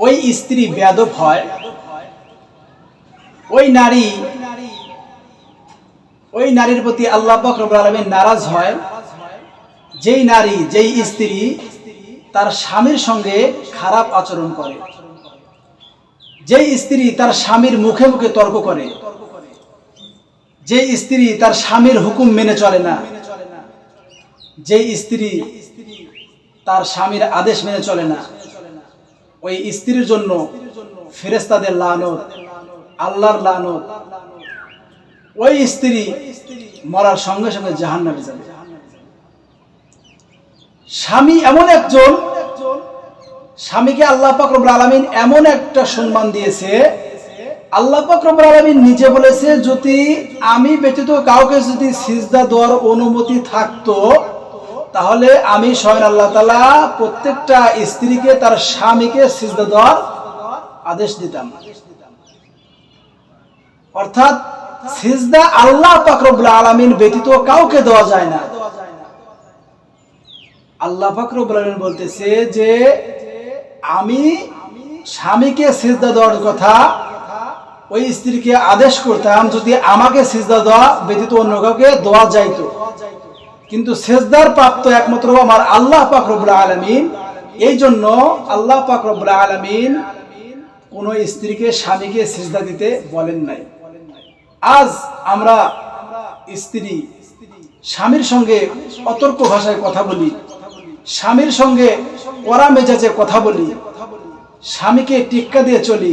ওই স্ত্রী বেয়াদব হয়, ওই নারীর প্রতি আল্লাহ পাক রব্বুল আলামিন নারাজ হয়, যেই স্ত্রী তার স্বামীর সঙ্গে খারাপ আচরণ করে, যেই স্ত্রী তার স্বামীর মুখে মুখে তর্ক করে, যেই স্ত্রী তার স্বামীর হুকুম মেনে চলে না, যেই স্ত্রী তার স্বামীর আদেশ মেনে চলে না, ওই স্ত্রীর জন্য ফেরেশতাদের লানত, আল্লাহর লানত। ওই স্ত্রী মরার সঙ্গে সঙ্গে জাহান্নামে যাবে। স্বামী এমন একজন, স্বামীকে আল্লাহ পাক রব্বুল আলামিন এমন একটা সম্মান দিয়েছে, আল্লাহ পাক রব্বুল আলামিন নিজে বলেছে, যদি আমি ব্যতীত কাউকে যদি সিজদা দেওয়ার অনুমতি থাকতো, তাহলে আমি স্বয়ং আল্লাহ তাআলা প্রত্যেকটা স্ত্রীকে তার স্বামীকে সিজদা দেওয়ার আদেশ দিতাম। অর্থাৎ সিজদা আল্লাহ পাক রব্বুল আলামিন ব্যতীত কাউকে দেওয়া যায় না। আল্লাহ পাক রব্বুল আলামিন বলতেছে যে আমি স্বামীকে সিজদা দেওয়ার কথা ওই স্ত্রীকে আদেশ করতাম যদি আমাকে সিজদা দেওয়া ব্যতীত অন্য কাউকে দেওয়া যাইতো, কিন্তু সিজদার প্রাপ্ত একমাত্র আমার আল্লাহ পাক রব্বুল আলামিন। এই জন্য আল্লাহ পাক রব্বুল আলামিন কোন স্ত্রীকে স্বামীকে সিজদা দিতে বলেন নাই। আজ আমরা স্ত্রী স্বামীর সঙ্গে অতর্ক ভাষায় কথা বলি, স্বামীর সঙ্গে কড়া মেজাজে কথা বলি, স্বামীকে টিক্কা দিয়ে চলি,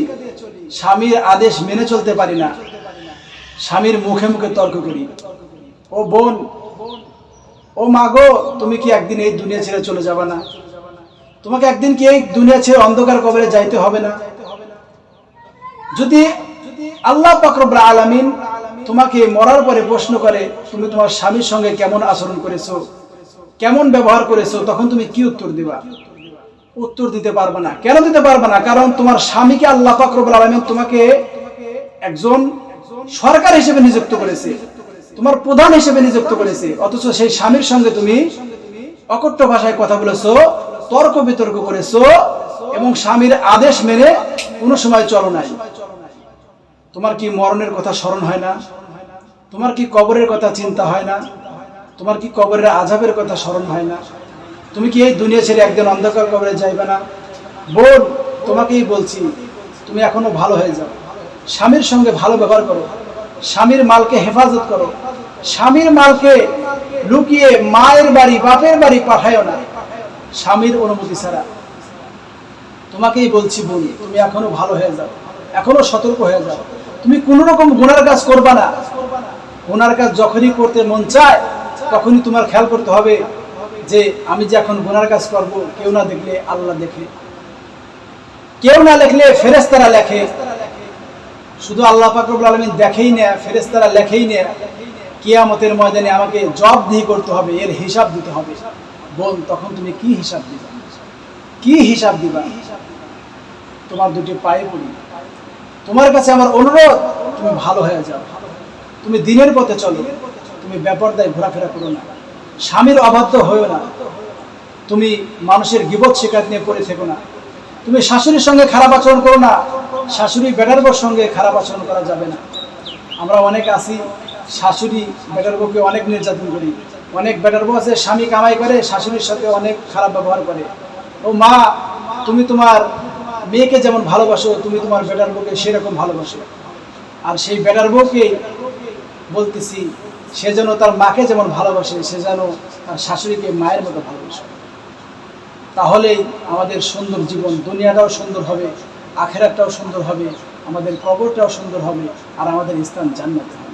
স্বামীর আদেশ মেনে চলতে পারি না, স্বামীর মুখে মুখে তর্ক করি। ও বোন, ও মা গো, তুমি কি একদিন এই দুনিয়া ছেড়ে চলে যাবে না? তোমাকে একদিন কি এই দুনিয়া ছেড়ে অন্ধকার কবরে যাইতে হবে না? যদি আল্লাহ পাক রব্বুল আলামিন তোমাকে মরার পরে প্রশ্ন করে তুমি তোমার স্বামীর সঙ্গে কেমন আচরণ করেছো, কেমন ব্যবহার করেছো, তখন তুমি কি উত্তর দিবা? উত্তর দিতে পারবে না। কেন দিতে পারবে না? কারণ তোমার স্বামীকে আল্লাহ পাক রব্বুল আলামিন তোমাকে একজন সরকার হিসেবে নিযুক্ত করেছে, তোমার প্রধান হিসেবে নিযুক্ত করেছে, অথচ সেই স্বামীর সঙ্গে তুমি অকট্য ভাষায় কথা বলেছো, তর্ক বিতর্ক করেছো এবং স্বামীর আদেশ মেনে কোনো সময় চলো নাই। তোমার কি মরণের কথা স্মরণ হয় না? তোমার কি কবরের কথা চিন্তা হয় না? তোমার কি কবরের আযাবের কথা স্মরণ হয় না? তুমি কি এই দুনিয়া ছেড়ে একদিন অন্ধকার কবরে যাইবে না? বোন, তোমাকেই বলছি, তুমি এখনো ভালো হয়ে যাও, স্বামীর সঙ্গে ভালো ব্যবহার করো, স্বামীর মালকে হেফাজত করো, স্বামীর মালকে লুকিয়ে মায়ের বাড়ি বাপের বাড়ি পাঠায়ও না স্বামীর অনুমতি ছাড়া। তোমাকেই বলছি বোন, তুমি এখনো ভালো হয়ে যাও, এখনো সতর্ক হয়ে যাও। তুমি কোন রকম গুনার কাজ করবা না। গুনার কাজ যখনই করতে মন চায় তখনই তোমার খেয়াল করতে হবে যে আমি যে এখন গুনার কাজ করব, কেউ না দেখলে আল্লাহ দেখে, কেউ না দেখলে ফেরেশতারা লেখে। শুধু আল্লাহ পাক রব্বুল আলামিন দেখেই না, ফেরেশতারা লেখেই না, কিয়ামতের ময়দানে আমাকে জবাবদিহি করতে হবে, এর হিসাব দিতে হবে। বোন, তখন তুমি কি হিসাব দিবা? কি হিসাব দিবা? তোমার দুটি পায়ে পড়ি, তোমার কাছে আমার অনুরোধ, তুমি ভালো হয়ে যাও, তুমি দিনের পথে চলো, তুমি বেপরদায় ঘোরাফেরা করো না, স্বামীর অবাধ্য হয়েও না, তুমি মানুষের গীবত শিকার নিয়ে পড়ে থেকো না, তুমি শাশুড়ির সঙ্গে খারাপ আচরণ করো না, শাশুড়ি বেটার বউর সঙ্গে খারাপ আচরণ করা যাবে না। আমরা অনেক আছি, শাশুড়ি বেটার বউকে অনেক নির্যাতন করি, অনেক বেটার বউ আছে স্বামী কামাই করে শাশুড়ির সাথে অনেক খারাপ ব্যবহার করে। ও মা, তুমি তোমার মেয়েকে যেমন ভালোবাসো, তুমি তোমার বেটার বউকে সেরকম ভালোবাসো। আর সেই বেটার বউকে বলতেছি, সে যেন তার মাকে যেমন ভালোবাসে, সে যেন তার শাশুড়িকে মায়ের মতো ভালোবাসে। তাহলেই আমাদের সুন্দর জীবন, দুনিয়াটাও সুন্দর হবে, আখিরাতটাও সুন্দর হবে, আমাদের কবরটাও সুন্দর হবে, আর আমাদের স্থান জান্নাতে হবে।